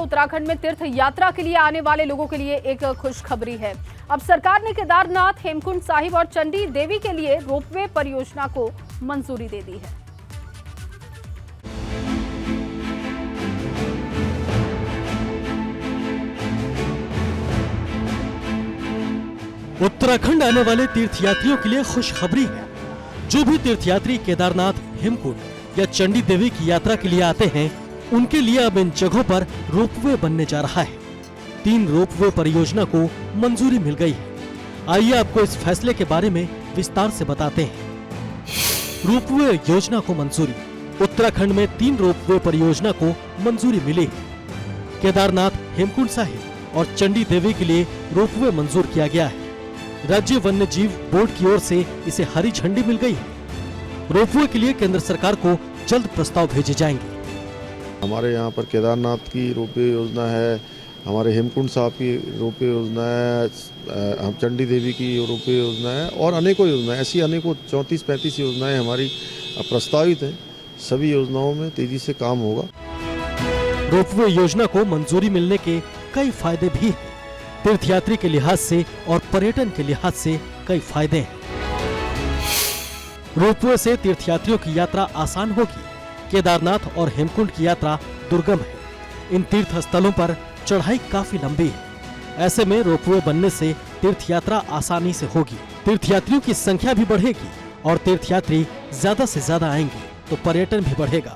उत्तराखंड में तीर्थ यात्रा के लिए आने वाले लोगों के लिए एक खुशखबरी है। अब सरकार ने केदारनाथ, हेमकुंड साहिब और चंडी देवी के लिए रोपवे परियोजना को मंजूरी दे दी है। उत्तराखंड आने वाले तीर्थयात्रियों के लिए खुशखबरी है। जो भी तीर्थयात्री केदारनाथ, हेमकुंड या चंडी देवी की यात्रा के लिए आते हैं, उनके लिए अब इन जगहों पर रोपवे बनने जा रहा है। 3 रोपवे परियोजना को मंजूरी मिल गई है। आइए आपको इस फैसले के बारे में विस्तार से बताते हैं। रोपवे योजना को मंजूरी। उत्तराखंड में 3 रोपवे परियोजना को मंजूरी मिली है। केदारनाथ, हेमकुंड साहिब और चंडी देवी के लिए रोपवे मंजूर किया गया है। राज्य वन्य जीव बोर्ड की ओर से इसे हरी झंडी मिल गई है। रोपवे के लिए केंद्र सरकार को जल्द प्रस्ताव भेजे जाएंगे। हमारे यहाँ पर केदारनाथ की रोपवे योजना है, हमारे हेमकुंड साहब की रोपवे योजना है, हम चंडी देवी की रोपवे योजना है और अनेकों योजनाएं, ऐसी अनेकों 34-35 योजनाएं हमारी प्रस्तावित हैं। सभी योजनाओं में तेजी से काम होगा। रोपवे योजना को मंजूरी मिलने के कई फायदे भी हैं। तीर्थयात्री के लिहाज से और पर्यटन के लिहाज से कई फायदे हैं। रोपवे से तीर्थयात्रियों की यात्रा आसान होगी। केदारनाथ और हेमकुंड की यात्रा दुर्गम है। इन तीर्थ स्थलों पर चढ़ाई काफी लंबी है। ऐसे में रोपवे बनने से तीर्थ यात्रा आसानी से होगी। तीर्थयात्रियों की संख्या भी बढ़ेगी और तीर्थयात्री ज्यादा से ज्यादा आएंगे तो पर्यटन भी बढ़ेगा।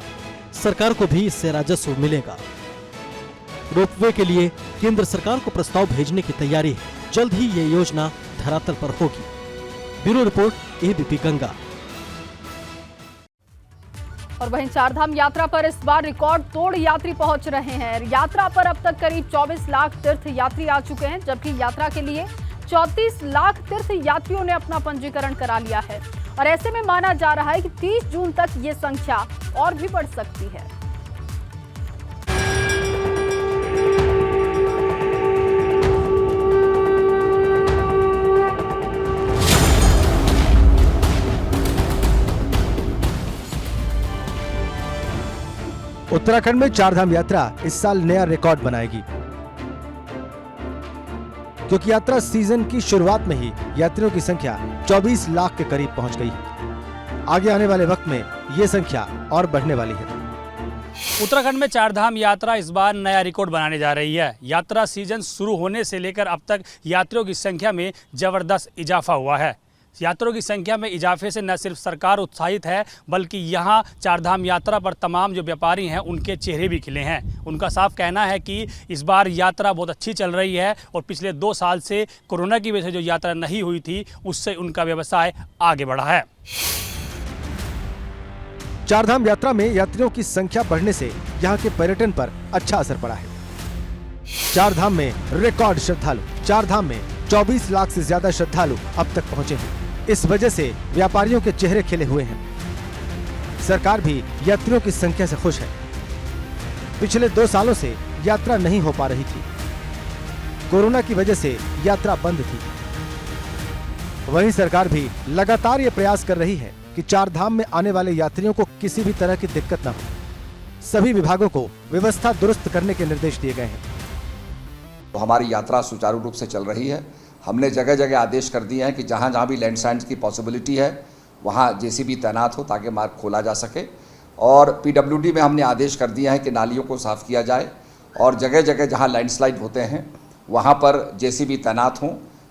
सरकार को भी इससे राजस्व मिलेगा। रोपवे के लिए केंद्र सरकार को प्रस्ताव भेजने की तैयारी है। जल्द ही ये योजना धरातल पर होगी। Bureau report, ABP Ganga. और वहीं चारधाम यात्रा पर इस बार रिकॉर्ड तोड़ यात्री पहुंच रहे हैं। यात्रा पर अब तक करीब 24 लाख तीर्थ यात्री आ चुके हैं, जबकि यात्रा के लिए 34 लाख तीर्थ यात्रियों ने अपना पंजीकरण करा लिया है। और ऐसे में माना जा रहा है कि 30 जून तक ये संख्या और भी बढ़ सकती है। उत्तराखंड में चारधाम यात्रा इस साल नया रिकॉर्ड बनाएगी, क्योंकि यात्रा सीजन की शुरुआत में ही यात्रियों की संख्या 24 लाख के करीब पहुंच गई है। आगे आने वाले वक्त में ये संख्या और बढ़ने वाली है। उत्तराखंड में चारधाम यात्रा इस बार नया रिकॉर्ड बनाने जा रही है। यात्रा सीजन शुरू होने से लेकर अब तक यात्रियों की संख्या में जबरदस्त इजाफा हुआ है। यात्रियों की संख्या में इजाफे से न सिर्फ सरकार उत्साहित है, बल्कि यहाँ चारधाम यात्रा पर तमाम जो व्यापारी हैं उनके चेहरे भी खिले हैं। उनका साफ कहना है कि इस बार यात्रा बहुत अच्छी चल रही है और पिछले 2 साल से कोरोना की वजह से जो यात्रा नहीं हुई थी, उससे उनका व्यवसाय आगे बढ़ा है। चारधाम यात्रा में यात्रियों की संख्या बढ़ने से यहाँ के पर्यटन पर अच्छा असर पड़ा है। चारधाम में रिकॉर्ड श्रद्धालु। चारधाम में 24 लाख से ज्यादा श्रद्धालु अब तक पहुंचे हैं। इस वजह से व्यापारियों के चेहरे खिले हुए हैं। सरकार भी यात्रियों की संख्या से खुश है। पिछले 2 सालों से यात्रा नहीं हो पा रही थी। कोरोना की वजह से यात्रा बंद थी। वहीं सरकार भी लगातार ये प्रयास कर रही है कि चारधाम में आने वाले यात्रियों को किसी भी तरह की दिक्कत न हो। सभी विभागों को व्यवस्था दुरुस्त करने के निर्देश दिए गए हैं। तो हमारी यात्रा सुचारू रूप से चल रही है। हमने जगह जगह आदेश कर दिए हैं कि जहाँ जहाँ भी लैंडस्लाइड्स की पॉसिबिलिटी है वहाँ JCB तैनात हो ताकि मार्ग खोला जा सके। और PWD में हमने आदेश कर दिया है कि नालियों को साफ़ किया जाए और जगह जगह जहाँ लैंडस्लाइड होते हैं वहाँ पर JCB तैनात हों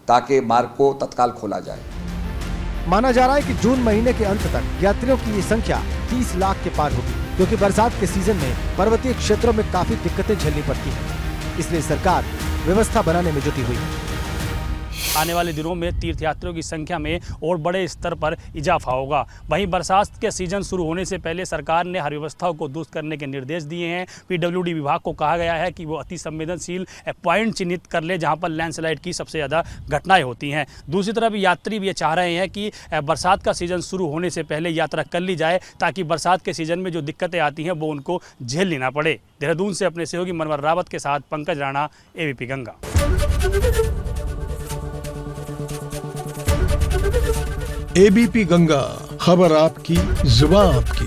ताकि मार्ग को तत्काल खोला जाए। माना जा रहा है कि जून महीने के अंत तक यात्रियों की ये संख्या 30 लाख के पार होगी, क्योंकि बरसात के सीजन में पर्वतीय क्षेत्रों में काफी दिक्कतें झेलनी पड़ती हैं। इसलिए सरकार व्यवस्था बनाने में जुटी हुई है। आने वाले दिनों में तीर्थयात्रियों की संख्या में और बड़े स्तर पर इजाफा होगा। वहीं बरसात के सीजन शुरू होने से पहले सरकार ने हर व्यवस्थाओं को दुरुस्त करने के निर्देश दिए हैं। PWD विभाग को कहा गया है कि वो अति संवेदनशील पॉइंट चिन्हित कर ले जहां पर लैंडस्लाइड की सबसे ज़्यादा घटनाएं होती हैं। दूसरी तरफ यात्री भी ये चाह रहे हैं कि बरसात का सीजन शुरू होने से पहले यात्रा कर ली जाए ताकि बरसात के सीजन में जो दिक्कतें आती हैं वो उनको झेलनी ना पड़े। देहरादून से अपने सहयोगी मनवर रावत के साथ पंकज राणा, ABP गंगा। ABP गंगा, खबर आपकी, जुबान आपकी।